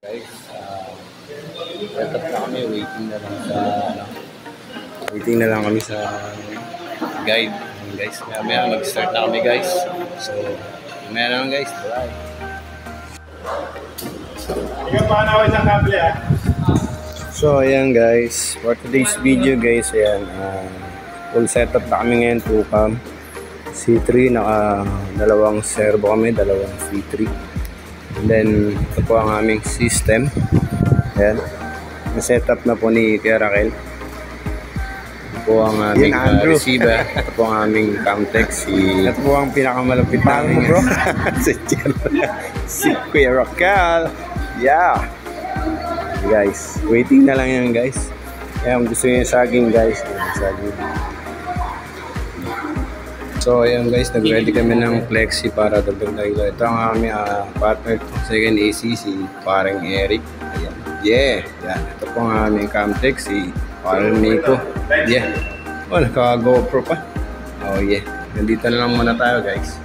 Guys, set up na kami, waiting na lang kami sa guide. Guys, maya mag-start na kami guys. So, maya na lang guys, bye. So, ayan guys, for today's video guys, ayan, full setup na kami ngayon, 2cam C3, naka dalawang servo kami, dalawang C3. And then, ito po ang aming system. Ayan. Na-setup na po ni Tia Raquel. Ito po ang aming receiver. Ito po ang aming Camtex. Ito po ang pinakamalapit namin. Bro. Si Tia Raquel. Yeah. Guys, waiting na lang yan guys. Ayan, gusto nyo yung saging guys. Saging. So ayan guys, nag-ready kami ng flexi para dagdag na ito. Ito ang aming partner second AC, si parang Eric. Ayan. Yeah, yan. Ito po ang aming Camtex, si parang Nico. Yeah. Oh, naka-GoPro pa. Oh yeah. Nandito na lang muna tayo guys.